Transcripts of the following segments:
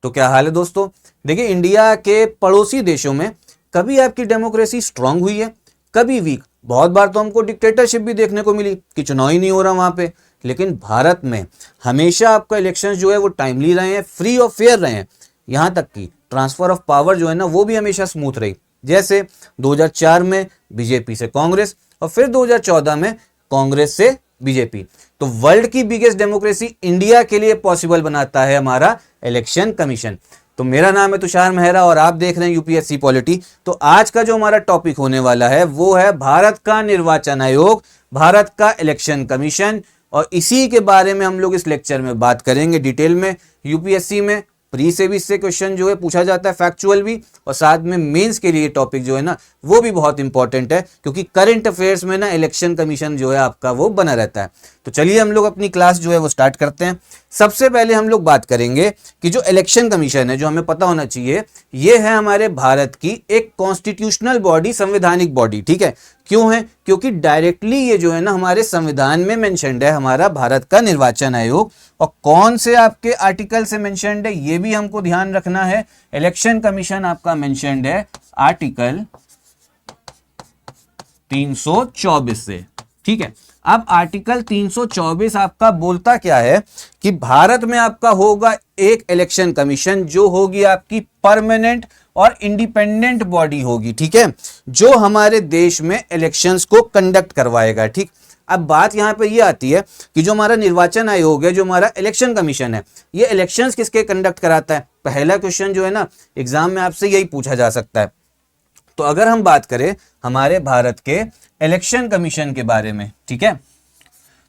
तो क्या हाल है दोस्तों। देखिए, इंडिया के पड़ोसी देशों में कभी आपकी डेमोक्रेसी स्ट्रांग हुई है, कभी वीक। बहुत बार तो हमको डिक्टेटरशिप भी देखने को मिली कि चुनाव ही नहीं हो रहा वहां पे। लेकिन भारत में हमेशा आपका इलेक्शन जो है वो टाइमली रहे हैं, फ्री और फेयर रहे हैं। यहां तक कि ट्रांसफर ऑफ पावर जो है ना वो भी हमेशा स्मूथ रही। जैसे 2004 में बीजेपी से कांग्रेस और फिर 2014 में कांग्रेस से बीजेपी। तो वर्ल्ड की बिगेस्ट डेमोक्रेसी इंडिया के लिए पॉसिबल बनाता है हमारा इलेक्शन कमीशन। तो मेरा नाम है तुषार मेहरा और आप देख रहे हैं यूपीएससी पॉलिटी। तो आज का जो हमारा टॉपिक होने वाला है वो है भारत का निर्वाचन आयोग, भारत का इलेक्शन कमीशन। और इसी के बारे में हम लोग इस लेक्चर में बात करेंगे डिटेल में। यूपीएससी में प्री से भी इससे क्वेश्चन जो है पूछा जाता है, फैक्चुअल भी, और साथ में मेंस के लिए टॉपिक जो है ना वो भी बहुत इंपॉर्टेंट है, क्योंकि करंट अफेयर्स में ना इलेक्शन कमीशन जो है आपका वो बना रहता है। तो चलिए हम लोग अपनी क्लास जो है वो स्टार्ट करते हैं। सबसे पहले हम लोग बात करेंगे कि जो इलेक्शन कमीशन है, जो हमें पता होना चाहिए, ये है हमारे भारत की एक कॉन्स्टिट्यूशनल बॉडी, संवैधानिक बॉडी। ठीक है, क्यों है? क्योंकि डायरेक्टली ये जो है ना हमारे संविधान में मेंशन्ड है हमारा भारत का निर्वाचन आयोग। और कौन से आपके आर्टिकल से मेंशन्ड है ये भी हमको ध्यान रखना है। इलेक्शन कमीशन आपका मेंशन्ड है आर्टिकल 324 से। ठीक है, अब आर्टिकल 324 आपका बोलता क्या है कि भारत में आपका होगा एक इलेक्शन कमीशन, जो होगी आपकी परमानेंट और इंडिपेंडेंट बॉडी होगी। ठीक है, जो हमारे देश में इलेक्शंस को कंडक्ट करवाएगा। ठीक, अब बात यहां पे ये आती है कि जो हमारा निर्वाचन आयोग है, जो हमारा इलेक्शन कमीशन है, ये इलेक्शंस किसके कंडक्ट कराता है? पहला क्वेश्चन जो है ना एग्जाम में आपसे यही पूछा जा सकता है। तो अगर हम बात करें हमारे भारत के इलेक्शन कमीशन के बारे में, ठीक है,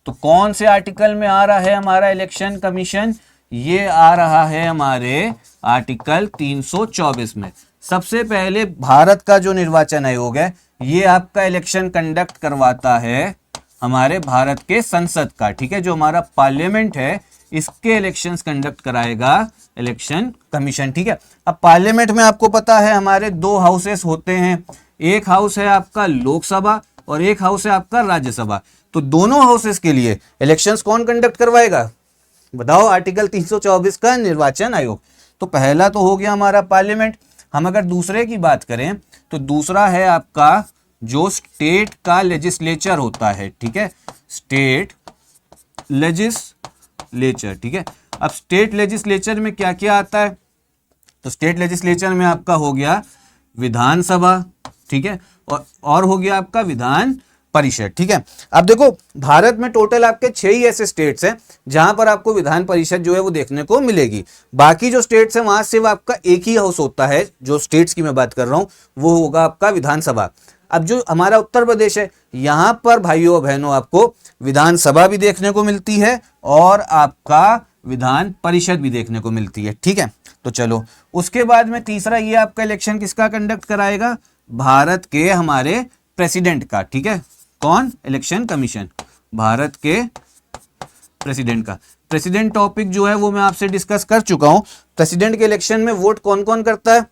तो कौन से आर्टिकल में आ रहा है हमारा इलेक्शन कमीशन? ये आ रहा है हमारे आर्टिकल 324 में। सबसे पहले भारत का जो निर्वाचन आयोग है ये आपका इलेक्शन कंडक्ट करवाता है हमारे भारत के संसद का। ठीक है, जो हमारा पार्लियामेंट है इसके इलेक्शंस कंडक्ट कराएगा इलेक्शन कमीशन। ठीक है, अब पार्लियामेंट में आपको पता है हमारे दो हाउसेस होते हैं। एक हाउस है आपका लोकसभा और एक हाउस है आपका राज्यसभा। तो दोनों हाउसेस के लिए इलेक्शंस कौन कंडक्ट करवाएगा? बताओ, आर्टिकल 324 का निर्वाचन आयोग। तो पहला तो हो गया हमारा पार्लियामेंट। हम अगर दूसरे की बात करें तो दूसरा है आपका जो स्टेट का लेजिस्लेचर होता है। ठीक है, स्टेट लेजिस्लेचर। ठीक है, अब स्टेट लेजिस्लेचर में क्या क्या आता है? तो स्टेट लेजिस्लेचर में आपका हो गया विधानसभा, ठीक है, और हो गया आपका विधान परिषद। ठीक है, अब देखो भारत में टोटल आपके 6 ही ऐसे स्टेट्स हैं जहां पर आपको विधान परिषद जो है वो देखने को मिलेगी। बाकी जो स्टेट्स हैं वहां सिर्फ आपका एक ही हाउस होता है। जो स्टेट्स की मैं बात कर रहा हूं वो होगा आपका विधानसभा। अब जो हमारा उत्तर प्रदेश है यहां पर भाइयों और बहनों आपको विधानसभा भी देखने को मिलती है और आपका विधान परिषद भी देखने को मिलती है। ठीक है, तो चलो उसके बाद में तीसरा ये आपका इलेक्शन किसका कंडक्ट कराएगा? भारत के हमारे प्रेसिडेंट का। ठीक है, कौन? इलेक्शन कमीशन, भारत के प्रेसिडेंट का। प्रेसिडेंट टॉपिक जो है वो मैं आपसे डिस्कस कर चुका हूं। प्रेसिडेंट के इलेक्शन में वोट कौन कौन करता है?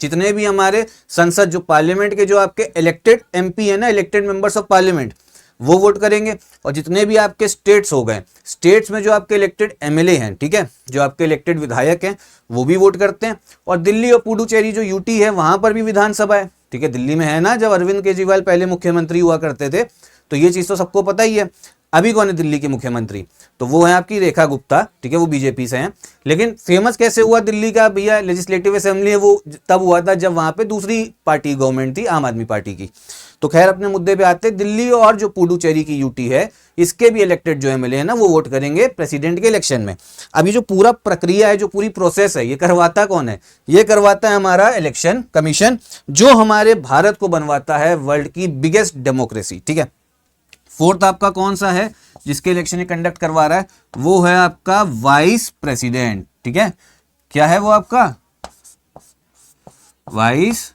जितने भी हमारे संसद, जो पार्लियामेंट के जो आपके इलेक्टेड एमपी है ना, इलेक्टेड मेंबर्स ऑफ पार्लियामेंट, वो वोट करेंगे। और जितने भी आपके स्टेट्स हो गए, स्टेट्स में जो आपके इलेक्टेड एमएलए हैं, ठीक है, जो आपके इलेक्टेड विधायक हैं, वो भी वोट करते हैं। और दिल्ली और पुडुचेरी जो यूटी है वहां पर भी विधानसभा है। ठीक है, दिल्ली में है ना, जब अरविंद केजरीवाल पहले मुख्यमंत्री हुआ करते थे, तो ये चीज तो सबको पता ही है। अभी कौन है दिल्ली की मुख्यमंत्री? तो वो है आपकी रेखा गुप्ता। ठीक है, वो बीजेपी से हैं। लेकिन फेमस कैसे हुआ दिल्ली का भैया लेजिस्लेटिव असेंबली है, वो तब हुआ था जब वहां पे दूसरी पार्टी गवर्नमेंट थी, आम आदमी पार्टी की। तो खैर अपने मुद्दे पे आते, दिल्ली और जो पुडुचेरी की यूटी है इसके भी इलेक्टेड जो एमएलए है ना वो वोट करेंगे प्रेसिडेंट के इलेक्शन में। अब ये जो पूरा प्रक्रिया है, जो पूरी प्रोसेस है, ये करवाता कौन है? ये करवाता है हमारा इलेक्शन कमीशन, जो हमारे भारत को बनवाता है वर्ल्ड की बिगेस्ट डेमोक्रेसी। ठीक है, फोर्थ आपका कौन सा है जिसके इलेक्शन कंडक्ट करवा रहा है? वो है आपका वाइस प्रेसिडेंट। ठीक है, क्या है वो आपका? वाइस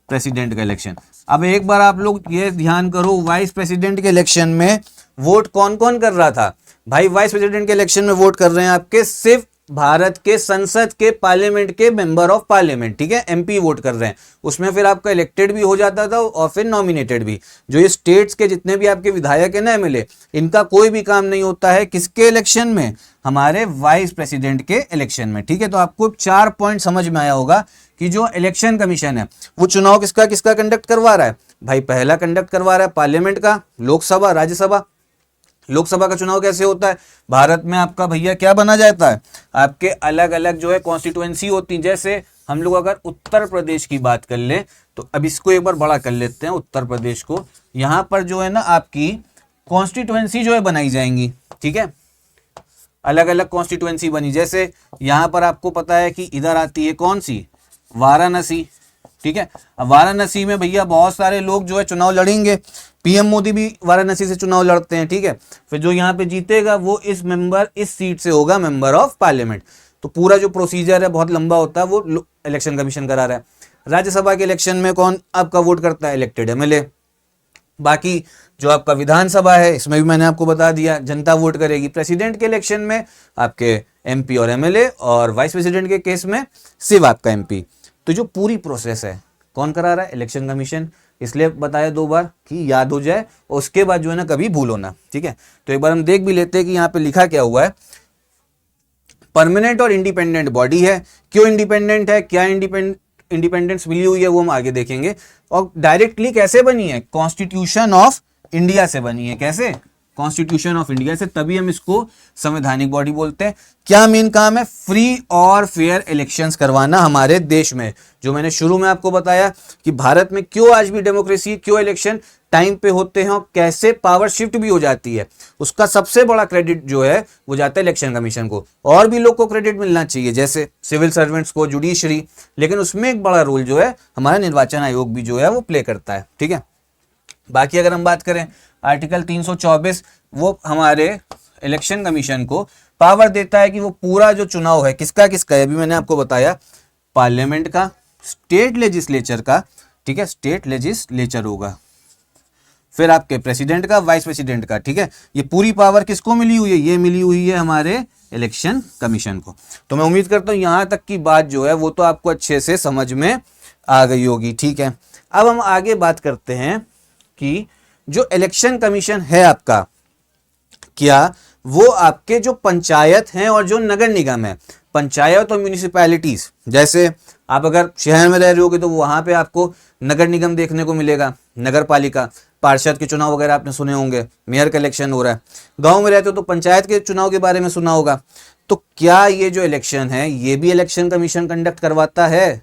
प्रेसिडेंट का इलेक्शन। अब एक बार आप लोग ये ध्यान करो, वाइस प्रेसिडेंट के इलेक्शन में वोट कौन कौन कर रहा था? भाई वाइस प्रेसिडेंट के इलेक्शन में वोट कर रहे हैं आपके सिर्फ भारत के संसद के पार्लियामेंट के मेंबर ऑफ पार्लियामेंट, ठीक है, एमपी वोट कर रहे हैं, उसमें फिर आपका इलेक्टेड भी हो जाता था और फिर नॉमिनेटेड भी। जो ये स्टेट्स के जितने भी आपके विधायक है ना, एमएलए, इनका कोई भी काम नहीं होता है किसके इलेक्शन में, हमारे वाइस प्रेसिडेंट के इलेक्शन में, ठीक है। तो आपको 4 पॉइंट समझ में आया होगा कि जो इलेक्शन कमीशन है वो चुनाव किसका किसका कंडक्ट करवा रहा है भाई। पहला कंडक्ट करवा रहा है पार्लियामेंट का, लोकसभा, राज्यसभा। लोकसभा का चुनाव कैसे होता है, भारत में आपका भैया क्या बना जाता है, आपके अलग अलग जो है कॉन्स्टिट्यूएंसी होती है। जैसे हम लोग अगर उत्तर प्रदेश की बात कर ले, तो अब इसको एक बार बड़ा कर लेते हैं उत्तर प्रदेश को। यहाँ पर जो है ना आपकी कॉन्स्टिट्यूएंसी जो है बनाई जाएंगी, ठीक है, अलग अलग कॉन्स्टिट्यूएंसी बनी। जैसे यहाँ पर आपको पता है कि इधर आती है कौन सी, वाराणसी, ठीक है। अब वाराणसी में भैया बहुत सारे लोग जो है चुनाव लड़ेंगे, पीएम मोदी भी वाराणसी से चुनाव लड़ते हैं, ठीक है। फिर जो यहाँ पे जीतेगा वो इस सीट से होगा मेंबर ऑफ पार्लियामेंट। तो पूरा जो प्रोसीजर है बहुत लंबा होता है, वो इलेक्शन कमीशन करा रहा है। राज्यसभा के इलेक्शन में कौन आपका वोट करता है, इलेक्टेड एमएलए। बाकी जो आपका विधानसभा है इसमें भी मैंने आपको बता दिया जनता वोट करेगी। प्रेसिडेंट के इलेक्शन में आपके एमपी और एमएलए, और वाइस प्रेसिडेंट के केस में सिर्फ आपका एमपी। तो जो पूरी प्रोसेस है कौन करा रहा है, इलेक्शन कमीशन। इसलिए बताया 2 बार कि याद हो जाए, और उसके बाद जो है ना कभी भूलो ना, ठीक है। तो एक बार हम देख भी लेते हैं कि यहाँ पे लिखा क्या हुआ है। परमानेंट और इंडिपेंडेंट बॉडी है। क्यों इंडिपेंडेंट है, क्या इंडिपेंडेंस मिली हुई है, वो हम आगे देखेंगे। और डायरेक्टली कैसे बनी है, कॉन्स्टिट्यूशन ऑफ इंडिया से बनी है। कैसे, कॉन्स्टिट्यूशन ऑफ इंडिया से, तभी हम इसको संवैधानिक बॉडी बोलते हैं। क्या मेन काम है, फ्री और फेयर इलेक्शंस करवाना हमारे देश में। जो मैंने शुरू में आपको बताया कि भारत में क्यों आज भी डेमोक्रेसी, क्यों इलेक्शन टाइम पे होते हैं और कैसे पावर शिफ्ट भी हो जाती है, उसका सबसे बड़ा क्रेडिट जो है वो जाता है इलेक्शन कमीशन को। और भी लोग को क्रेडिट मिलना चाहिए, जैसे सिविल सर्वेंट्स को, जुडिशरी, लेकिन उसमें एक बड़ा रोल जो है हमारा निर्वाचन आयोग भी जो है वो प्ले करता है, ठीक है। बाकी अगर हम बात करें आर्टिकल 324, वो हमारे इलेक्शन कमीशन को पावर देता है कि वो पूरा जो चुनाव है किसका किसका है, अभी मैंने आपको बताया, पार्लियामेंट का, स्टेट लेजिस्लेचर का, ठीक है, स्टेट लेजिस्लेचर होगा, फिर आपके प्रेसिडेंट का, वाइस प्रेसिडेंट का, ठीक है। ये पूरी पावर किसको मिली हुई है, ये मिली हुई है हमारे इलेक्शन कमीशन को। तो मैं उम्मीद करता हूं यहां तक की बात जो है वो तो आपको अच्छे से समझ में आ गई होगी, ठीक है। अब हम आगे बात करते हैं कि जो इलेक्शन कमीशन है आपका, क्या वो आपके जो पंचायत हैं और जो नगर निगम है, पंचायत और म्यूनिसिपैलिटीज, जैसे आप अगर शहर में रह रहे होगे तो वहां पे आपको नगर निगम देखने को मिलेगा, नगर पालिका, पार्षद के चुनाव वगैरह आपने सुने होंगे, मेयर का इलेक्शन हो रहा है। गांव में रहते हो तो पंचायत के चुनाव के बारे में सुना होगा। तो क्या ये जो इलेक्शन है ये भी इलेक्शन कमीशन कंडक्ट करवाता है?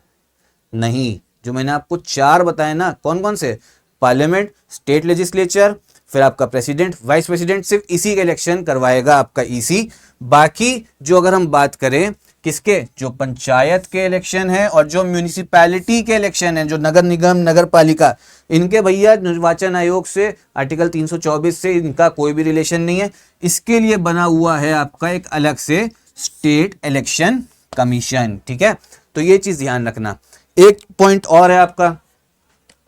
नहीं। जो मैंने आपको 4 बताए ना, कौन कौन से, पार्लियामेंट, स्टेट लेजिस्लेचर, फिर आपका प्रेसिडेंट, वाइस प्रेसिडेंट, सिर्फ इसी का इलेक्शन करवाएगा आपका ईसी। बाकी जो अगर हम बात करें किसके, जो पंचायत के इलेक्शन है और जो म्यूनिसिपैलिटी के इलेक्शन है, जो नगर निगम, नगर पालिका, इनके भैया निर्वाचन आयोग से, आर्टिकल 324 से इनका कोई भी रिलेशन नहीं है। इसके लिए बना हुआ है आपका एक अलग से स्टेट इलेक्शन कमीशन, ठीक है। तो ये चीज ध्यान रखना। एक पॉइंट और है आपका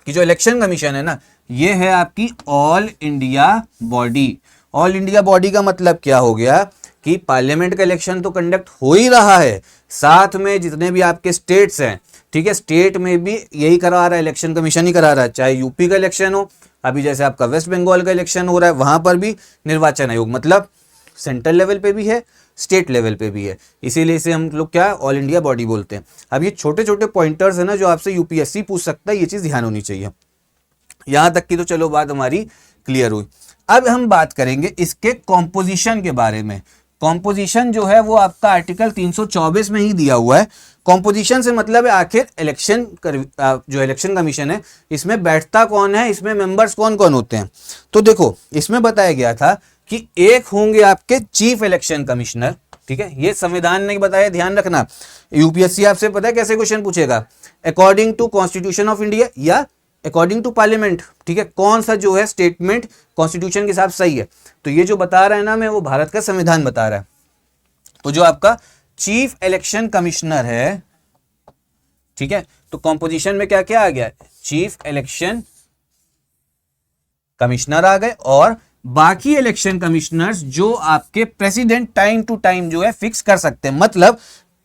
कि जो इलेक्शन कमीशन है ना, ये है आपकी all India body. All India body का मतलब क्या हो गया कि पार्लियामेंट का इलेक्शन तो कंडक्ट हो ही रहा है, साथ में जितने भी आपके स्टेट्स हैं, ठीक है, स्टेट में भी यही करा रहा है, इलेक्शन कमीशन ही करा रहा है। चाहे यूपी का इलेक्शन हो, अभी जैसे आपका वेस्ट बंगाल का इलेक्शन हो रहा है, वहां पर भी निर्वाचन आयोग, मतलब सेंट्रल लेवल पे भी है, स्टेट लेवल पे भी है, इसीलिए इसे हम लोग क्या ऑल इंडिया बॉडी बोलते हैं। अब ये छोटे छोटे पॉइंटर्स है ना जो आपसे यूपीएससी पूछ सकता है, ये चीज ध्यान होनी चाहिए। यहां तक की तो चलो बात हमारी क्लियर हुई। अब हम बात करेंगे इसके कॉम्पोजिशन के बारे में। कॉम्पोजिशन जो है वो आपका आर्टिकल 324 में ही दिया हुआ है। कॉम्पोजिशन से मतलब है आखिर इलेक्शन जो इलेक्शन कमीशन है इसमें बैठता कौन है, इसमें मेंबर्स कौन कौन होते हैं। तो देखो इसमें बताया गया था कि एक होंगे आपके चीफ इलेक्शन कमिश्नर, ठीक है, ये संविधान ने बताया, ध्यान रखना। यूपीएससी आपसे पता है कैसे क्वेश्चन पूछेगा, according to constitution of India या अकॉर्डिंग टू पार्लियामेंट, ठीक है, कौन सा जो है स्टेटमेंट कॉन्स्टिट्यूशन के हिसाब सही है। तो ये जो बता रहा है ना मैं, वो भारत का संविधान बता रहा है। तो जो आपका चीफ इलेक्शन कमिश्नर है, ठीक है, तो कॉम्पोजिशन में क्या क्या आ गया, चीफ इलेक्शन कमिश्नर आ गए और बाकी इलेक्शन कमिश्नर्स जो आपके प्रेसिडेंट टाइम टू टाइम जो है फिक्स कर सकते हैं। मतलब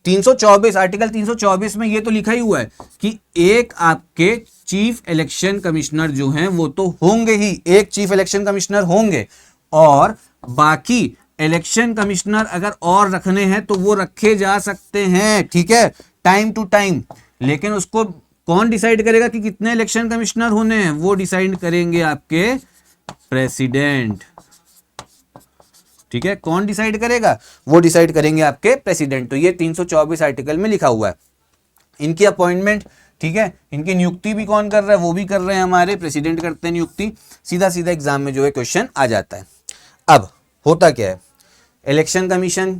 324 आर्टिकल 324 में ये तो लिखा ही हुआ है कि एक आपके चीफ इलेक्शन कमिश्नर जो हैं वो तो होंगे ही, एक चीफ इलेक्शन कमिश्नर होंगे, और बाकी इलेक्शन कमिश्नर अगर और रखने हैं तो वो रखे जा सकते हैं, ठीक है, टाइम टू टाइम। लेकिन उसको कौन डिसाइड करेगा कि कितने इलेक्शन कमिश्नर होने हैं? वो डिसाइड करेंगे आपके प्रेसिडेंट, ठीक है। कौन डिसाइड करेगा? वो डिसाइड करेंगे आपके प्रेसिडेंट। तो ये 324 आर्टिकल में लिखा हुआ है। इनकी अपॉइंटमेंट, ठीक है, इनकी नियुक्ति भी कौन कर रहा है? वो भी कर रहे हैं हमारे प्रेसिडेंट करते हैं नियुक्ति। सीधा सीधा एग्जाम में जो है क्वेश्चन आ जाता है। अब होता क्या है, इलेक्शन कमीशन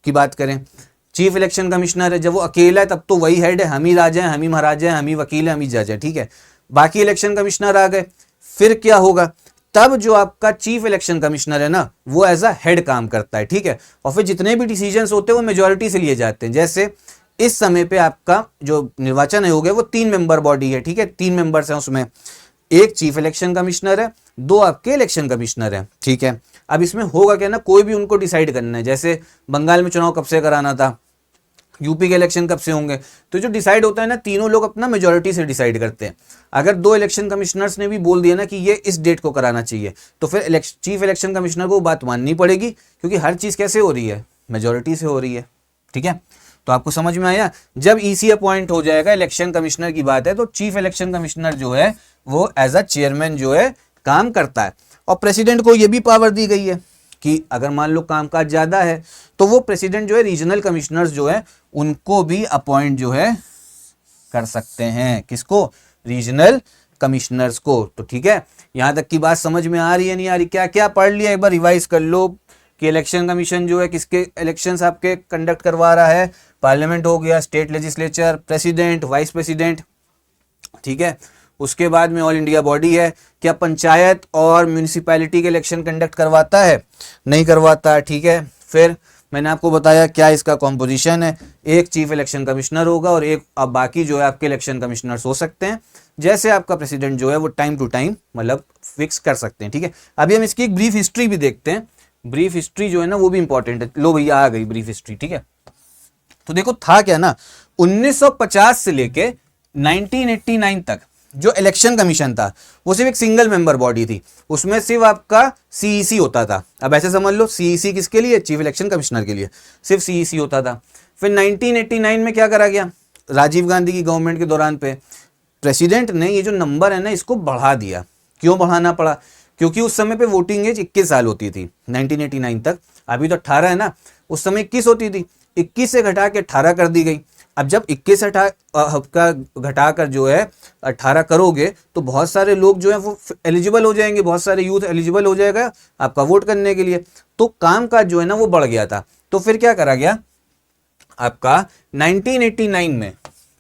की बात करें, चीफ इलेक्शन कमिश्नर है, जब वो अकेला है तब तो वही हेड है, हम ही राजा हैं, हम ही महाराजा हैं, हम ही वकील हैं, हम ही जज हैं, ठीक है। बाकी इलेक्शन कमिश्नर आ गए, फिर क्या होगा? तब जो आपका चीफ इलेक्शन कमिश्नर है ना, वो एज अ हेड काम करता है, ठीक है। और फिर जितने भी डिसीजंस होते हैं वो मेजोरिटी से लिए जाते हैं। जैसे इस समय पे आपका जो निर्वाचन आयोग है वो 3 मेंबर बॉडी है, ठीक है, 3 मेंबर्स हैं उसमें, एक चीफ इलेक्शन कमिश्नर है, 2 आपके इलेक्शन कमिश्नर हैं, ठीक है। अब इसमें होगा क्या ना, कोई भी उनको डिसाइड करना है। जैसे बंगाल में चुनाव कब से कराना था, यूपी के इलेक्शन कब से होंगे, तो जो डिसाइड होता है ना, तीनों लोग अपना मेजोरिटी से डिसाइड करते हैं। अगर 2 इलेक्शन कमिश्नर्स ने भी बोल दिया ना कि ये इस डेट को कराना चाहिए, तो फिर चीफ इलेक्शन कमिश्नर को बात माननी पड़ेगी, क्योंकि हर चीज कैसे हो रही है? मेजोरिटी से हो रही है, ठीक है। तो आपको समझ में आया? जब ईसी अपॉइंट हो जाएगा, इलेक्शन कमिश्नर की बात है, तो चीफ इलेक्शन कमिश्नर जो है वो एज अ चेयरमैन जो है काम करता है। और प्रेसिडेंट को यह भी पावर दी गई है कि अगर मान लो कामकाज ज्यादा है तो वो प्रेसिडेंट जो है रीजनल कमिश्नर्स जो है उनको भी अपॉइंट जो है कर सकते हैं। किसको? रीजनल कमिश्नर्स को। तो ठीक है, यहां तक की बात समझ में आ रही है नहीं आ रही? क्या क्या पढ़ लिया, एक बार रिवाइज कर लो कि इलेक्शन कमीशन जो है किसके इलेक्शंस आपके कंडक्ट करवा रहा है। पार्लियामेंट हो गया, state legislature, president, vice president, ठीक है। उसके बाद में ऑल इंडिया बॉडी है, क्या पंचायत और म्यूनिसिपैलिटी के इलेक्शन कंडक्ट करवाता है? नहीं करवाता, ठीक है। फिर मैंने आपको बताया क्या इसका कॉम्पोजिशन है, एक चीफ इलेक्शन कमिश्नर होगा और एक अब बाकी जो है आपके इलेक्शन कमिश्नर्स हो सकते हैं। जैसे आपका प्रेसिडेंट जो है वो टाइम टू टाइम मतलब फिक्स कर सकते हैं, ठीक है। अभी हम इसकी एक ब्रीफ हिस्ट्री भी देखते हैं। ब्रीफ हिस्ट्री जो है ना वो भी इंपॉर्टेंट है। लो भैया आ गई ब्रीफ हिस्ट्री, ठीक है। तो देखो था क्या ना, 1950 से लेके 1989 तक जो इलेक्शन कमीशन था वो सिर्फ एक सिंगल मेंबर बॉडी थी, उसमें सिर्फ आपका सीईसी होता था। अब ऐसे समझ लो, सीईसी किसके लिए? चीफ इलेक्शन कमिश्नर के लिए सिर्फ सीईसी होता था। फिर 1989 में क्या करा गया, राजीव गांधी की गवर्नमेंट के दौरान पे प्रेसिडेंट ने ये जो नंबर है ना इसको बढ़ा दिया। क्यों बढ़ाना पड़ा? क्योंकि उस समय पे वोटिंग एज 21 साल होती थी 1989 तक, अभी तो 18 है ना, उस समय 21 होती थी, 21 से घटा के 18 कर दी गई। अब जब 21 का घटाकर जो है 18 करोगे तो बहुत सारे लोग जो है वो एलिजिबल हो जाएंगे, बहुत सारे यूथ एलिजिबल हो जाएगा आपका वोट करने के लिए। तो काम काज जो है ना वो बढ़ गया था। तो फिर क्या करा गया आपका 1989 में,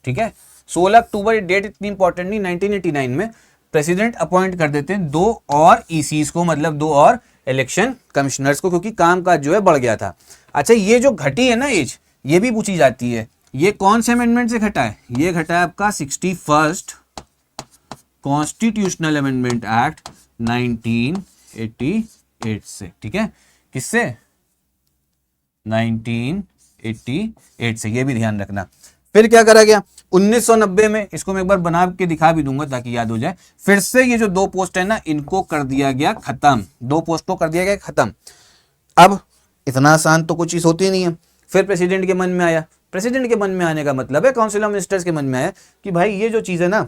ठीक है, 16 अक्टूबर, डेट इतनी इंपॉर्टेंट नहीं, 1989 में प्रेसिडेंट अपॉइंट कर देते हैं 2 और ईसीज को, मतलब 2 और इलेक्शन कमिश्नर्स को, क्योंकि काम काज जो है बढ़ गया था। अच्छा, ये जो घटी है ना एज, ये भी पूछी जाती है, ये कौन से अमेंडमेंट से घटा है? ये घटा है आपका 61st कॉन्स्टिट्यूशनल अमेंडमेंट एक्ट 1988 से, ठीक है। किससे? 1988 से, ये भी ध्यान रखना। फिर क्या करा गया 1990 में, इसको मैं एक बार बना के दिखा भी दूंगा ताकि याद हो जाए। फिर से ये जो 2 पोस्ट है ना इनको कर दिया गया खत्म, 2 पोस्ट को कर दिया गया खत्म। अब इतना आसान तो कुछ चीज होती नहीं है। फिर प्रेसिडेंट के मन में आया, प्रेसिडेंट के मन में आने का मतलब है काउंसिल ऑफ मिनिस्टर्स के मन में आया कि भाई ये जो चीज है ना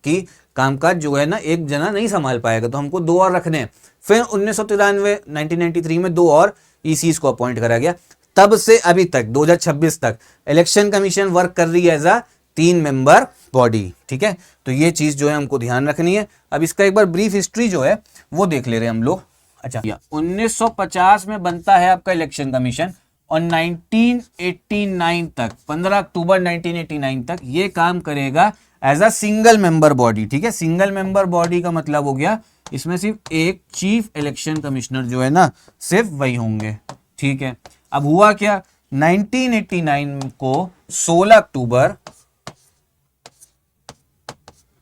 कि कामकाज जो है ना एक जना नहीं संभाल पाएगा, तो हमको 2 और रखने हैं। फिर 1993 में 2 और ईसीज को अपॉइंट करा गया। तब से अभी तक 2026 तक इलेक्शन कमीशन वर्क कर रही है एज अ 3 मेंबर बॉडी, ठीक है। तो ये चीज जो है हमको ध्यान रखनी है। अब इसका एक बार ब्रीफ हिस्ट्री जो है वो देख ले रहे हैं हम लोग। अच्छा, 1950 में बनता है आपका इलेक्शन कमीशन और 1989 तक, 15 अक्टूबर 1989 तक ये काम करेगा as a single member body, ठीक है। सिंगल मेंबर बॉडी का मतलब हो गया इसमें सिर्फ एक चीफ इलेक्शन कमिश्नर जो है ना सिर्फ वही होंगे, ठीक है। अब हुआ क्या, 1989 को 16 अक्टूबर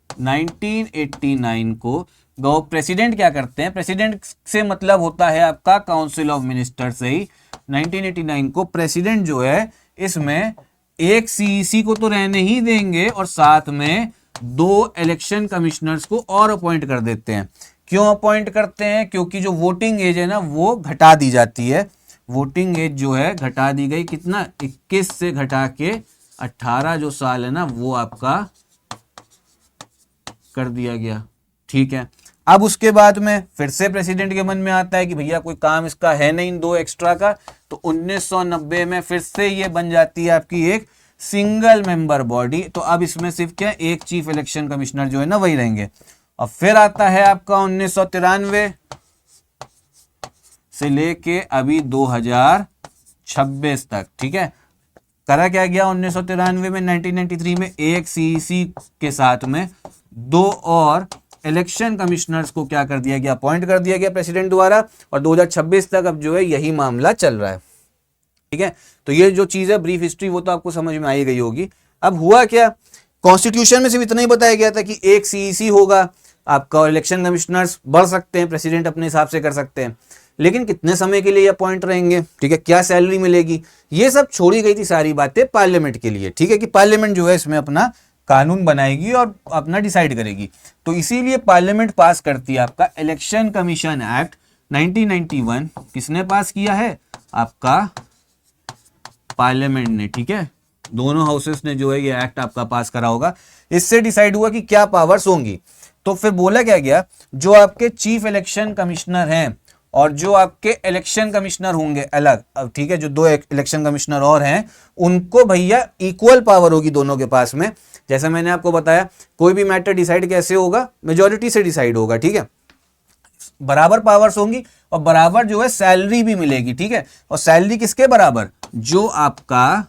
1989 को प्रेसिडेंट क्या करते हैं, प्रेसिडेंट से मतलब होता है आपका काउंसिल ऑफ मिनिस्टर से ही 1989 को प्रेसिडेंट जो है इसमें एक सीईसी को तो रहने ही देंगे और साथ में 2 इलेक्शन कमिश्नर्स को और अपॉइंट कर देते हैं। क्यों अपॉइंट करते हैं? क्योंकि जो वोटिंग एज है ना वो घटा दी जाती है। वोटिंग एज जो है घटा दी गई, कितना 21 से घटा के 18 जो साल है ना वो आपका कर दिया गया। ठीक है, अब उसके बाद में फिर से प्रेसिडेंट के मन में आता है कि भैया कोई काम इसका है नहीं 2 एक्स्ट्रा का, तो 1990 में फिर से ये बन जाती है आपकी एक सिंगल मेंबर बॉडी। तो अब इसमें सिर्फ क्या एक चीफ इलेक्शन कमिश्नर जो है ना वही रहेंगे। और फिर आता है आपका 1993 से लेके अभी 2026 तक। ठीक है, करा क्या गया 1993 में, 1993 में एक सीईसी के साथ में 2 और इलेक्शन कमिश्नर्स को क्या कर दिया गया, अपॉइंट कर दिया गया प्रेसिडेंट द्वारा। और 2026 तक अब जो है यही मामला चल रहा है। ठीक है, तो ये जो चीज है ब्रीफ हिस्ट्री वो तो आपको समझ में आई गई होगी। अब हुआ क्या, कॉन्स्टिट्यूशन में सिर्फ इतना ही बताया गया था कि एक सीईसी होगा आपका और इलेक्शन कमिश्नर्स बढ़ सकते हैं, प्रेसिडेंट अपने हिसाब से कर सकते हैं, लेकिन कितने समय के लिए अपॉइंट रहेंगे, ठीक है, क्या सैलरी मिलेगी, ये सब छोड़ी गई थी सारी बातें पार्लियामेंट के लिए। ठीक है, कि पार्लियामेंट जो है इसमें अपना कानून बनाएगी और अपना डिसाइड करेगी। तो इसीलिए पार्लियामेंट पास करती है आपका इलेक्शन कमीशन एक्ट 1991। किसने पास किया है? आपका पार्लियामेंट ने। ठीक है, दोनों हाउसेस ने जो है ये एक्ट आपका पास करा होगा। इससे डिसाइड हुआ कि क्या पावर्स होंगी। तो फिर बोला क्या गया, जो आपके चीफ इलेक्शन कमिश्नर हैं और जो आपके इलेक्शन कमिश्नर होंगे अलग, अब ठीक है, जो 2 इलेक्शन कमिश्नर और हैं उनको भैया इक्वल पावर होगी दोनों के पास में। जैसा मैंने आपको बताया कोई भी मैटर डिसाइड कैसे होगा, मेजॉरिटी से डिसाइड होगा। ठीक है, बराबर पावर्स होंगी और बराबर जो है सैलरी भी मिलेगी। ठीक है, और सैलरी किसके बराबर, जो आपका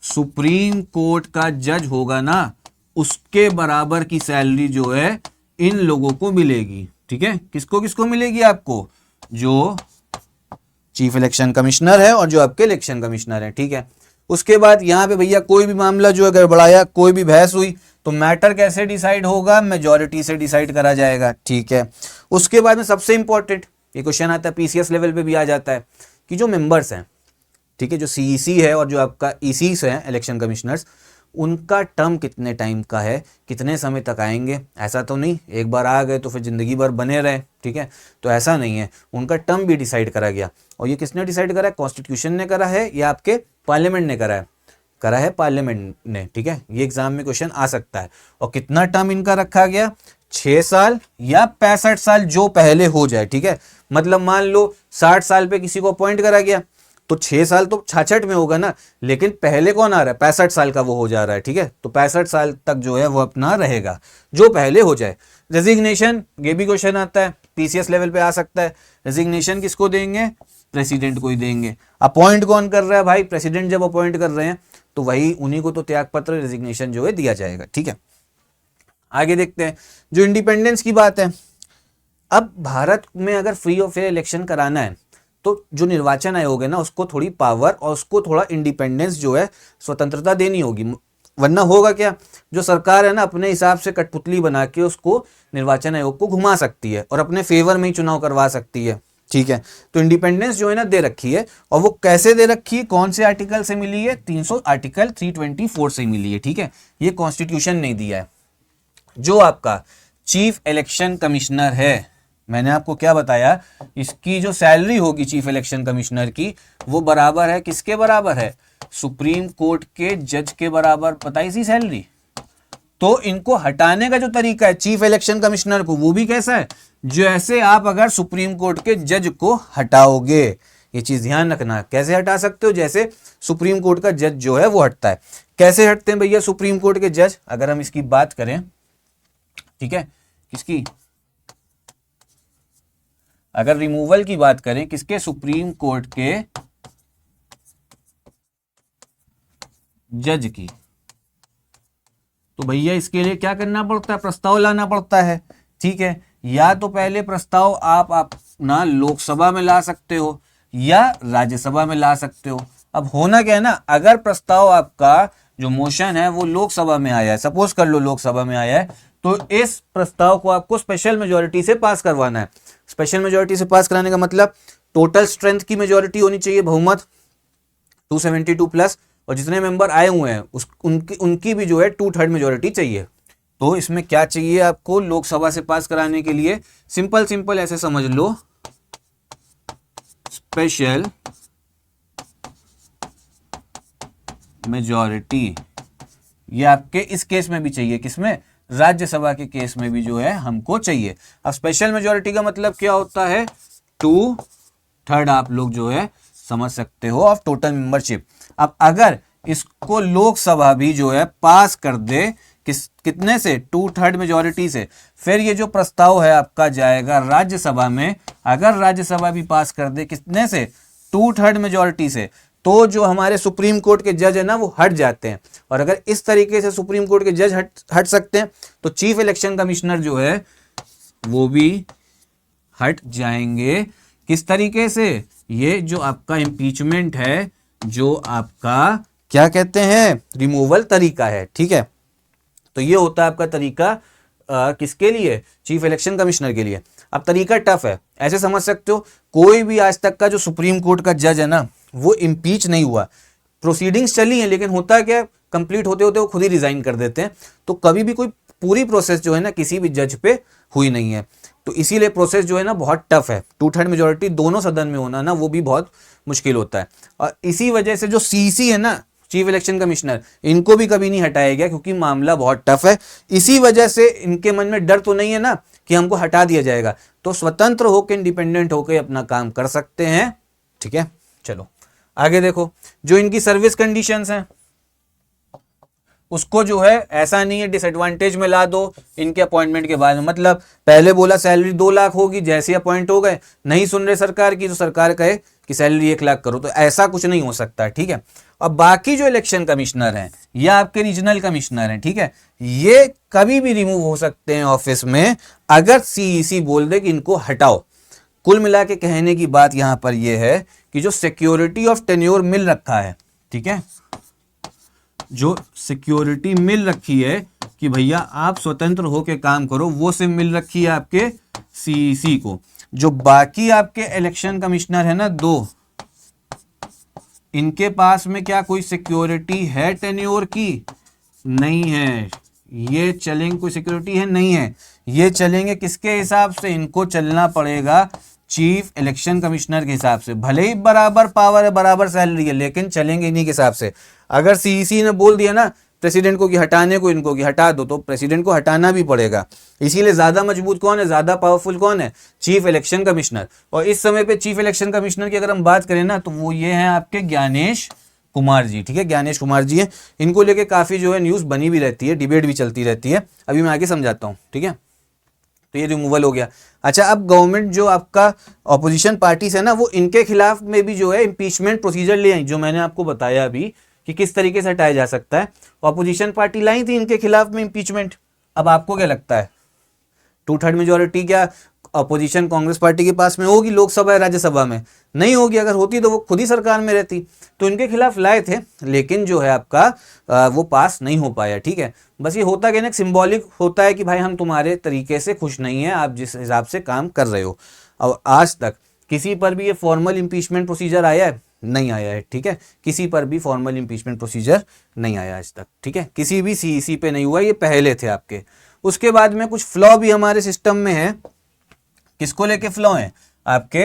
सुप्रीम कोर्ट का जज होगा ना उसके बराबर की सैलरी जो है इन लोगों को मिलेगी। ठीक है, किसको किसको मिलेगी? आपको जो चीफ इलेक्शन कमिश्नर है और जो आपके इलेक्शन कमिश्नर है। ठीक है, उसके बाद यहां पे भैया कोई भी मामला जो है गड़बड़ाया, कोई भी बहस हुई तो मैटर कैसे डिसाइड होगा, मेजॉरिटी से डिसाइड करा जाएगा। ठीक है, उसके बाद में सबसे इंपॉर्टेंट ये क्वेश्चन आता है, पीसीएस लेवल पे भी आ जाता है कि जो मेंबर्स हैं, ठीक है, जो सीईसी है और जो आपका ईसी है इलेक्शन कमिश्नर्स, उनका टर्म कितने टाइम का है, कितने समय तक आएंगे। ऐसा तो नहीं एक बार आ गए तो फिर जिंदगी भर बने रहे। ठीक है, तो ऐसा नहीं है, उनका टर्म भी डिसाइड करा गया। और ये किसने डिसाइड करा है? कॉन्स्टिट्यूशन ने करा है या आपके पार्लियामेंट ने करा है? करा है पार्लियामेंट ने। ठीक है, ये एग्जाम में क्वेश्चन आ सकता है। और कितना टर्म इनका रखा गया? 6 साल या 65 साल जो पहले हो जाए। ठीक है, मतलब मान लो 60 साल पे किसी को अपॉइंट करा गया तो 6 साल तो 66 में होगा ना, लेकिन पहले कौन आ रहा है? 65 साल का वो हो जा रहा है। ठीक है, तो 65 साल तक जो है वो अपना रहेगा जो पहले हो जाए। रेजिग्नेशन, ये भी क्वेश्चन आता है, पीसीएस लेवल पे आ सकता है। रेजिग्नेशन किसको देंगे? प्रेसिडेंट को ही देंगे। अपॉइंट कौन कर रहा है भाई? प्रेसिडेंट जब अपॉइंट कर रहे हैं तो वही उन्हीं को तो त्याग पत्र रेजिग्नेशन जो है दिया जाएगा। ठीक है, आगे देखते हैं जो इंडिपेंडेंस की बात है। अब भारत में अगर फ्री और फेयर इलेक्शन कराना है तो जो निर्वाचन आयोग है ना उसको थोड़ी पावर और उसको थोड़ा इंडिपेंडेंस जो है स्वतंत्रता देनी होगी, वरना होगा क्या, जो सरकार है ना अपने हिसाब से कठपुतली बना के उसको निर्वाचन आयोग को घुमा सकती है और अपने फेवर में ही चुनाव करवा सकती है। ठीक है, तो इंडिपेंडेंस जो है ना दे रखी है। और वो कैसे दे रखी है, कौन से आर्टिकल से मिली है? आर्टिकल 324 से मिली है। ठीक है, ये कॉन्स्टिट्यूशन नहीं दिया है। जो आपका चीफ इलेक्शन कमिश्नर है, मैंने आपको क्या बताया, इसकी जो सैलरी होगी चीफ इलेक्शन कमिश्नर की वो बराबर है, किसके बराबर है? सुप्रीम कोर्ट के जज के बराबर। पता है इसी सैलरी। तो इनको हटाने का जो तरीका है चीफ इलेक्शन कमिश्नर को, वो भी कैसा है, जैसे आप अगर सुप्रीम कोर्ट के जज को हटाओगे। ये चीज ध्यान रखना, कैसे हटा सकते हो? जैसे सुप्रीम कोर्ट का जज जो है वो हटता है। कैसे हटते हैं भैया सुप्रीम कोर्ट के जज? अगर हम इसकी बात करें, ठीक है, किसकी, अगर रिमूवल की बात करें, किसके? सुप्रीम कोर्ट के जज की, तो भैया इसके लिए क्या करना पड़ता है? प्रस्ताव लाना पड़ता है। ठीक है, या तो पहले प्रस्ताव आप अपना लोकसभा में ला सकते हो या राज्यसभा में ला सकते हो। अब होना क्या है ना, अगर प्रस्ताव आपका जो मोशन है वो लोकसभा में आया है, सपोज कर लो लोकसभा में आया है, तो इस प्रस्ताव को आपको स्पेशल मेजोरिटी से पास करवाना है। स्पेशल मेजोरिटी से पास कराने का मतलब टोटल स्ट्रेंथ की मेजोरिटी होनी चाहिए, बहुमत 272 प्लस, और जितने मेंबर आए हुए हैं उनकी भी जो है 2/3 मेजोरिटी चाहिए। तो इसमें क्या चाहिए आपको लोकसभा से पास कराने के लिए? सिंपल ऐसे समझ लो, स्पेशल मेजॉरिटी। ये आपके इस केस में भी चाहिए, किसमें? राज्यसभा के केस में भी जो है हमको चाहिए। अब स्पेशल मेजॉरिटी का मतलब क्या होता है? 2/3 आप लोग जो है समझ सकते हो ऑफ टोटल मेंबरशिप। अब अगर इसको लोकसभा भी जो है पास कर दे, कितने से? 2/3 मेजॉरिटी से, फिर ये जो प्रस्ताव है आपका जाएगा राज्यसभा में। अगर राज्यसभा भी पास कर दे कितने से? 2/3 मेजॉरिटी से, तो जो हमारे सुप्रीम कोर्ट के जज है ना वो हट जाते हैं। और अगर इस तरीके से सुप्रीम कोर्ट के जज हट सकते हैं तो चीफ इलेक्शन कमिश्नर जो है वो भी हट जाएंगे। किस तरीके से? ये जो आपका इम्पीचमेंट है, जो आपका क्या कहते हैं, रिमूवल तरीका है, ठीक है। तो ये होता है आपका तरीका किसके लिए? चीफ इलेक्शन कमिश्नर के लिए। अब तरीका टफ है, ऐसे समझ सकते हो, कोई भी आज तक का जो सुप्रीम कोर्ट का जज है ना वो इम्पीच नहीं हुआ। प्रोसीडिंग्स चली हैं, लेकिन होता क्या, कंप्लीट होते होते वो खुद ही रिजाइन कर देते हैं। तो कभी भी कोई पूरी प्रोसेस जो है ना किसी भी जज पे हुई नहीं है। तो इसीलिए प्रोसेस जो है ना बहुत टफ है। 2/3 मेजोरिटी दोनों सदन में होना ना वो भी बहुत मुश्किल होता है। और इसी वजह से जो सीसी है ना, चीफ इलेक्शन कमिश्नर, इनको भी कभी नहीं हटाया गया क्योंकि मामला बहुत टफ है। इसी वजह से इनके मन में डर तो नहीं है ना कि हमको हटा दिया जाएगा, तो स्वतंत्र होकर, इंडिपेंडेंट होकर अपना काम कर सकते हैं, ठीक है। चलो आगे देखो, जो इनकी सर्विस कंडीशंस हैं उसको जो है ऐसा नहीं है डिसएडवांटेज में ला दो इनके अपॉइंटमेंट के बाद में। मतलब पहले बोला सैलरी 2 लाख होगी, जैसे अपॉइंट हो गए नहीं सुन रहे सरकार की, तो सरकार कहे कि सैलरी 1 लाख करो, तो ऐसा कुछ नहीं हो सकता, ठीक है। अब बाकी जो इलेक्शन कमिश्नर हैं या आपके रीजनल कमिश्नर हैं, ठीक है, ये कभी भी रिमूव हो सकते हैं ऑफिस में अगर सीईसी बोल दे कि इनको हटाओ। कुल मिला के कहने की बात यहां पर यह है कि जो सिक्योरिटी ऑफ टेन्योर मिल रखा है, ठीक है, जो सिक्योरिटी मिल रखी है कि भैया आप स्वतंत्र होकर काम करो, वो सिर्फ मिल रखी है आपके सीईसी को। जो बाकी आपके इलेक्शन कमिश्नर है ना 2, इनके पास में क्या कोई सिक्योरिटी है टेन्योर की? नहीं है। ये चलेंगे, कोई सिक्योरिटी है? नहीं है। ये चलेंगे किसके हिसाब से? इनको चलना पड़ेगा चीफ इलेक्शन कमिश्नर के हिसाब से। भले ही बराबर पावर है, बराबर सैलरी है, लेकिन चलेंगे इन्हीं के हिसाब से। अगर सीईसी ने बोल दिया ना प्रेसिडेंट को कि हटाने को इनको कि हटा दो, तो प्रेसिडेंट को हटाना भी पड़ेगा। इसीलिए ज्यादा मजबूत कौन है, ज्यादा पावरफुल कौन है? Chief election commissioner. और इस समय पे चीफ इलेक्शन कमिश्नर की अगर हम बात करें ना तो वो ये हैं आपके ज्ञानेश कुमार जी, ठीक है, ज्ञानेश कुमार जी हैं। इनको लेके काफी जो है न्यूज बनी भी रहती है, डिबेट भी चलती रहती है। अभी मैं आगे समझाता हूँ, ठीक है। तो ये रिमूवल हो गया। अच्छा, अब गवर्नमेंट जो आपका ऑपोजिशन पार्टीज है ना वो इनके खिलाफ में भी जो है इम्पीचमेंट प्रोसीजर ले आई, जो मैंने आपको बताया अभी कि किस तरीके से हटाया जा सकता है। ऑपोजिशन पार्टी लाई थी इनके खिलाफ में इम्पीचमेंट। अब आपको क्या लगता है 2/3 मेजोरिटी क्या अपोजिशन कांग्रेस पार्टी के पास में होगी लोकसभा या राज्यसभा में? नहीं होगी। अगर होती तो वो खुद ही सरकार में रहती। तो इनके खिलाफ लाए थे, लेकिन जो है आपका वो पास नहीं हो पाया, ठीक है। बस ये होता क्या ना, सिंबॉलिक होता है कि भाई हम तुम्हारे तरीके से खुश नहीं है, आप जिस हिसाब से काम कर रहे हो। और आज तक किसी पर भी ये फॉर्मल इम्पीचमेंट प्रोसीजर आया है? नहीं आया है, ठीक है। किसी पर भी फॉर्मल इम्पीचमेंट प्रोसीजर नहीं आया आज तक, ठीक है। किसी भी सीईसी पे नहीं हुआ, ये पहले थे आपके। उसके बाद में कुछ फ्लॉ भी हमारे सिस्टम में है। किसको लेके फ्लॉ है? आपके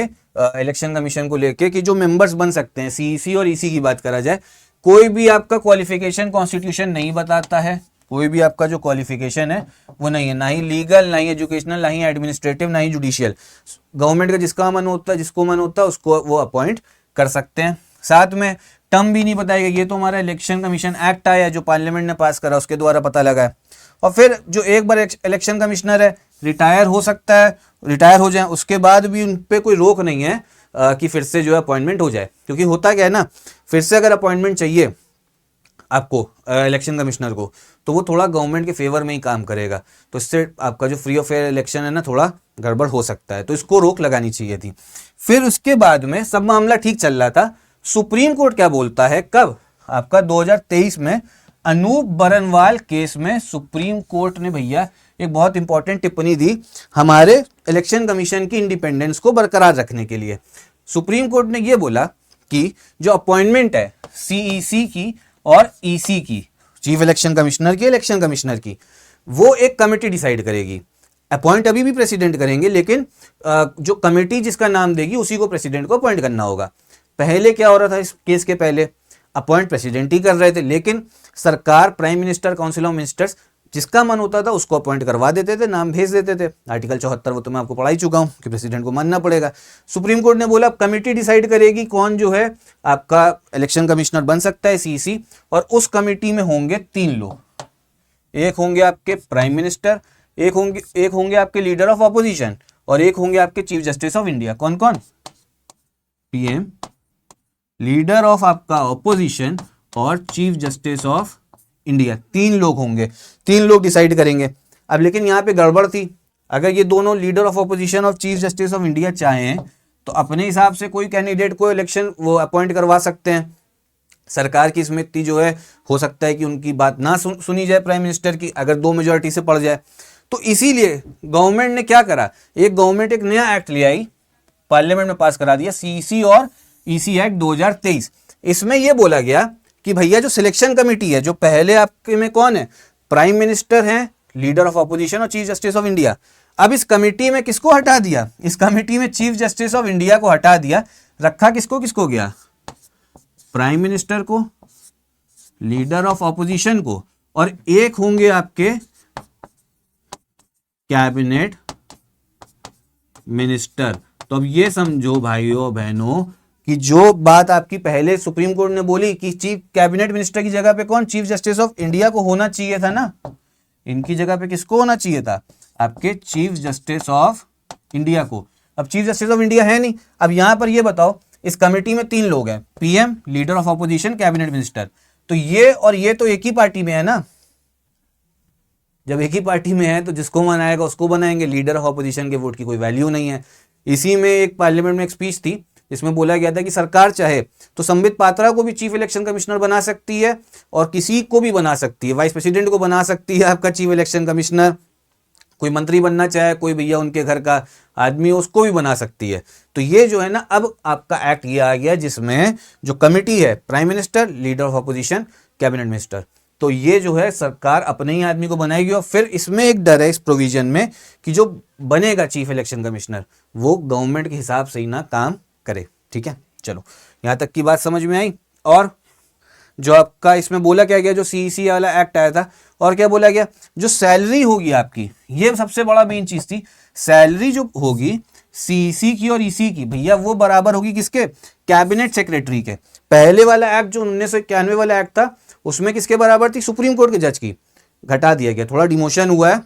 इलेक्शन कमीशन को लेके, कि जो मेंबर्स बन सकते हैं सीईसी और ईसी की बात करा जाए, कोई भी आपका क्वालिफिकेशन कॉन्स्टिट्यूशन नहीं बताता है। कोई भी आपका जो क्वालिफिकेशन है वो नहीं है, ना ही लीगल, ना ही एजुकेशनल, ना ही एडमिनिस्ट्रेटिव, ना ही जुडिशियल। गवर्नमेंट का जिसका मन होता है, जिसको मन होता है उसको वो अपॉइंट कर सकते हैं। साथ में टर्म भी नहीं बताएगा। ये तो हमारा इलेक्शन कमीशन एक्ट आया जो पार्लियामेंट ने पास करा, उसके द्वारा पता लगा है। और फिर जो एक बार इलेक्शन कमिश्नर है रिटायर हो सकता है, रिटायर हो जाए उसके बाद भी उन पे कोई रोक नहीं है कि फिर से जो है अपॉइंटमेंट हो जाए। क्योंकि होता क्या है ना, फिर से अगर अपॉइंटमेंट चाहिए आपको इलेक्शन कमिश्नर को, तो वो थोड़ा गवर्नमेंट के फेवर में ही काम करेगा। तो इससे आपका जो फ्री और फेयर इलेक्शन है ना थोड़ा गड़बड़ हो सकता है, तो इसको रोक लगानी चाहिए थी। फिर उसके बाद में सब मामला ठीक चल रहा था। सुप्रीम कोर्ट क्या बोलता है, कब? आपका 2023 में अनूप बरनवाल केस में सुप्रीम कोर्ट ने भैया एक बहुत इंपॉर्टेंट टिप्पणी दी हमारे इलेक्शन कमीशन की इंडिपेंडेंस को बरकरार रखने के लिए। सुप्रीम कोर्ट ने यह बोला कि जो अपॉइंटमेंट है सीईसी की और ईसी की, चीफ इलेक्शन कमिश्नर की, इलेक्शन कमिश्नर की, वो एक कमेटी डिसाइड करेगी। अपॉइंट अभी भी प्रेसिडेंट करेंगे, लेकिन जो कमेटी जिसका नाम देगी उसी को प्रेसिडेंट को अपॉइंट करना होगा। पहले क्या हो रहा था इस केस के पहले, अपॉइंट प्रेसिडेंट ही कर रहे थे, लेकिन सरकार, prime minister, council of ministers, जिसका मन होता था उसको अपॉइंट करवा देते थे, नाम भेज देते थे। आर्टिकल 74 वो तो मैं आपको पढ़ा ही चुका हूं कि प्रेसिडेंट को मानना पड़ेगा। सुप्रीम कोर्ट ने बोला कमेटी डिसाइड करेगी कौन जो है आपका इलेक्शन कमिश्नर बन सकता है, सीईसी, और उस कमेटी में होंगे 3 लोग। एक होंगे आपके प्राइम मिनिस्टर, एक होंगे आपके लीडर ऑफ ऑपोजिशन, और एक होंगे आपके चीफ जस्टिस ऑफ इंडिया। कौन कौन? पीएम, लीडर ऑफ आपका ऑपोजिशन और चीफ जस्टिस ऑफ इंडिया। 3 लोग होंगे, 3 लोग डिसाइड करेंगे। अब लेकिन यहां पे गड़बड़ थी। अगर ये दोनों लीडर ऑफ ऑपोजिशन और चीफ जस्टिस ऑफ इंडिया चाहें तो अपने हिसाब से कोई कैंडिडेट को इलेक्शन वो अपॉइंट करवा सकते हैं। सरकार की इसमें इतनी जो है हो सकता है कि उनकी बात ना सुनी जाए प्राइम मिनिस्टर की, अगर 2 मेजोरिटी से पड़ जाए। तो इसीलिए गवर्नमेंट ने क्या करा, गवर्नमेंट एक नया एक्ट ले आई, पार्लियामेंट में पास करा दिया, सीईसी और ईसी एक्ट 2023। इसमें यह बोला गया कि भैया जो सिलेक्शन कमेटी है, जो पहले आपके में कौन है, प्राइम मिनिस्टर है, लीडर ऑफ ऑपोजिशन और चीफ जस्टिस ऑफ इंडिया। अब इस कमेटी में किसको हटा दिया, इस कमेटी में चीफ जस्टिस ऑफ इंडिया को हटा दिया, रखा किसको गया, प्राइम मिनिस्टर को, लीडर ऑफ ऑपोजिशन को, और एक होंगे आपके कैबिनेट मिनिस्टर। तो अब ये समझो भाइयों बहनों कि जो बात आपकी पहले सुप्रीम कोर्ट ने बोली कि चीफ कैबिनेट मिनिस्टर की जगह पे कौन, चीफ जस्टिस ऑफ इंडिया को होना चाहिए था ना, इनकी जगह पे किसको होना चाहिए था, आपके चीफ जस्टिस ऑफ इंडिया को। अब चीफ जस्टिस ऑफ इंडिया है नहीं। अब यहां पर ये बताओ, इस कमेटी में 3 लोग हैं, PM, leader of opposition, cabinet minister. तो ये और ये तो एक ही पार्टी में है ना। जब एक ही पार्टी में है तो जिसको मनाएगा उसको बनाएंगे, लीडर ऑफ ऑपोजिशन के वोट की कोई वैल्यू नहीं है। इसी में एक पार्लियामेंट में एक स्पीच थी जिसमें बोला गया था कि सरकार चाहे तो संबित पात्रा को भी चीफ इलेक्शन कमिश्नर बना सकती है और किसी को भी बना सकती है, वाइस प्रेसिडेंट को बना सकती है आपका चीफ इलेक्शन कमिश्नर, कोई मंत्री बनना चाहे, कोई भैया उनके घर का आदमी उसको भी बना सकती है। तो ये जो है ना, अब आपका एक्ट ये आ गया जिसमें जो कमिटी है, prime minister, leader of opposition, cabinet minister, तो ये जो है सरकार अपने ही आदमी को बनाएगी। और फिर इसमें एक डर है इस प्रोविजन में कि जो बनेगा चीफ इलेक्शन कमिश्नर वो गवर्नमेंट के हिसाब से ही ना काम करे। ठीक है, चलो यहां तक की बात समझ में आई। और जो आपका इसमें बोला क्या गया, जो सीईसी वाला एक्ट आया था, और क्या बोला गया, जो सैलरी होगी आपकी, ये सबसे बड़ा मेन चीज थी, सैलरी जो होगी सीईसी की और ईसी की, भैया वो बराबर होगी किसके, कैबिनेट सेक्रेटरी के। पहले वाला एक्ट जो 1991 वाला एक्ट था उसमें किसके बराबर थी, सुप्रीम कोर्ट के जज की। घटा दिया गया, थोड़ा डिमोशन हुआ है,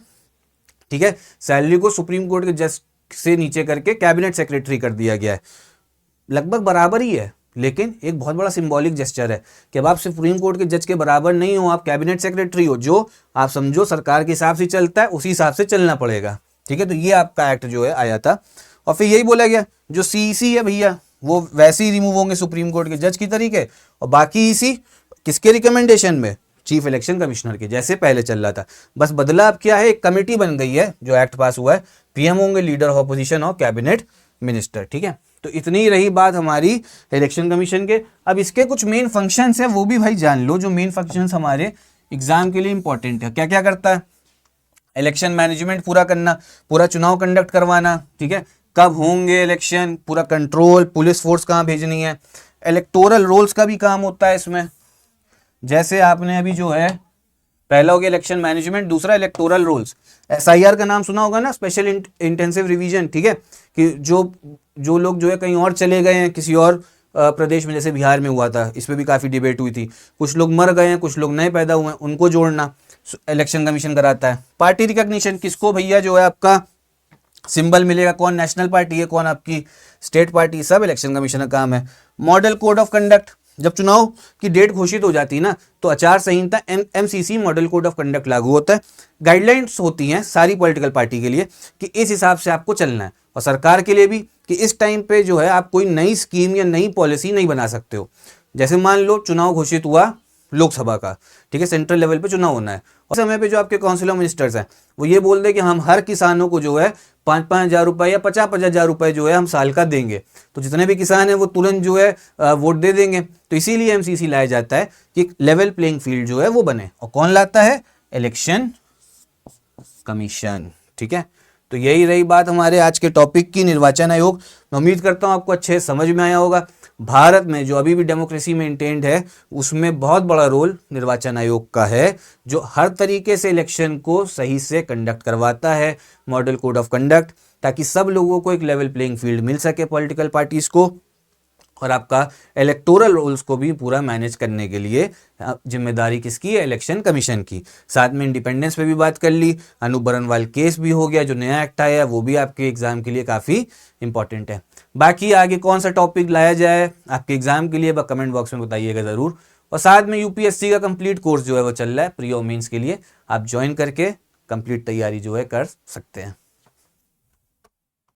ठीक है, सैलरी को सुप्रीम कोर्ट के जज से नीचे करके कैबिनेट सेक्रेटरी कर दिया गया है। लगभग बराबर ही है, लेकिन एक बहुत बड़ा सिंबॉलिक जेस्चर है कि अब आप सुप्रीम कोर्ट के जज के बराबर नहीं हो, आप कैबिनेट सेक्रेटरी हो, जो आप समझो सरकार के हिसाब से चलता है उसी हिसाब से चलना पड़ेगा। ठीक है, तो ये आपका एक्ट जो है आया था। और फिर यही बोला गया जो सीईसी है भैया वो वैसे ही रिमूव होंगे सुप्रीम कोर्ट के जज की तरीके, और बाकी ईसी किसके रिकमेंडेशन में, चीफ इलेक्शन कमिश्नर के, जैसे पहले चल रहा था। बस बदला अब क्या है, एक कमेटी बन गई है जो एक्ट पास हुआ है, पीएम होंगे, लीडर ऑफ अपोजिशन और कैबिनेट मिनिस्टर। ठीक है, तो इतनी ही रही बात हमारी इलेक्शन कमीशन के। अब इसके कुछ मेन फंक्शंस है वो भी भाई जान लो, जो मेन फंक्शंस हमारे एग्जाम के लिए इंपॉर्टेंट है। क्या क्या करता है, इलेक्शन मैनेजमेंट पूरा करना, पूरा चुनाव कंडक्ट करवाना, ठीक है, कब होंगे इलेक्शन, पूरा कंट्रोल, पुलिस फोर्स कहाँ भेजनी है, इलेक्टोरल रोल्स का भी काम होता है इसमें। जैसे आपने अभी जो है पहला हो गया इलेक्शन मैनेजमेंट, दूसरा इलेक्टोरल रोल्स। एसआईआर का नाम सुना होगा ना, स्पेशल इंटेंसिव रिवीजन, ठीक है, कि जो लोग जो है कहीं और चले गए हैं किसी और प्रदेश में, जैसे बिहार में हुआ था, इस पर भी काफ़ी डिबेट हुई थी, कुछ लोग मर गए हैं, कुछ लोग नए पैदा हुए हैं, उनको जोड़ना इलेक्शन कमीशन कराता है। पार्टी रिकॉग्निशन, किसको भैया जो है आपका सिंबल मिलेगा, कौन नेशनल पार्टी है, कौन आपकी स्टेट पार्टी, सब इलेक्शन कमीशन का काम है। मॉडल कोड ऑफ कंडक्ट, जब चुनाव की डेट घोषित हो जाती है ना तो आचार संहिता MCC model code of conduct लागू होता है। गाइडलाइंस होती हैं सारी पॉलिटिकल पार्टी के लिए कि इस हिसाब से आपको चलना है, और सरकार के लिए भी कि इस टाइम पे जो है आप कोई नई स्कीम या नई पॉलिसी नहीं बना सकते हो। जैसे मान लो चुनाव घोषित हुआ लोकसभा का, ठीक है, सेंट्रल लेवल पे चुनाव होना है, और समय पे जो आपके काउंसिल ऑफ मिनिस्टर्स हैं वो ये बोल दे कि हम हर किसानों को जो है 5,000 रुपये या 50,000 रुपये जो है हम साल का देंगे, तो जितने भी किसान हैं वो तुरंत जो है वोट दे देंगे। तो इसीलिए एमसीसी लाया जाता है कि लेवल प्लेइंग फील्ड जो है वो बने, और कौन लाता है? इलेक्शन कमीशन, ठीक है। तो यही रही बात हमारे आज के टॉपिक की, निर्वाचन आयोग। मैं उम्मीद करता हूं आपको अच्छे समझ में आया होगा। भारत में जो अभी भी डेमोक्रेसी मेंटेन्ड है उसमें बहुत बड़ा रोल निर्वाचन आयोग का है, जो हर तरीके से इलेक्शन को सही से कंडक्ट करवाता है, मॉडल कोड ऑफ कंडक्ट, ताकि सब लोगों को एक लेवल प्लेइंग फील्ड मिल सके, पॉलिटिकल पार्टीज को, और आपका इलेक्टोरल रोल्स को भी पूरा मैनेज करने के लिए जिम्मेदारी किसकी है? इलेक्शन कमीशन की। साथ में इंडिपेंडेंस पे भी बात कर ली, अनूप बरनवाल केस भी हो गया, जो नया एक्ट आया है वो भी आपके एग्जाम के लिए काफ़ी इंपॉर्टेंट है। बाकी आगे कौन सा टॉपिक लाया जाए आपके एग्जाम के लिए कमेंट बॉक्स में बताइएगा ज़रूर। और साथ में यूपीएससी का कंप्लीट कोर्स जो है वो चल रहा है प्री और मेंस के लिए, आप ज्वाइन करके कंप्लीट तैयारी जो है कर सकते हैं।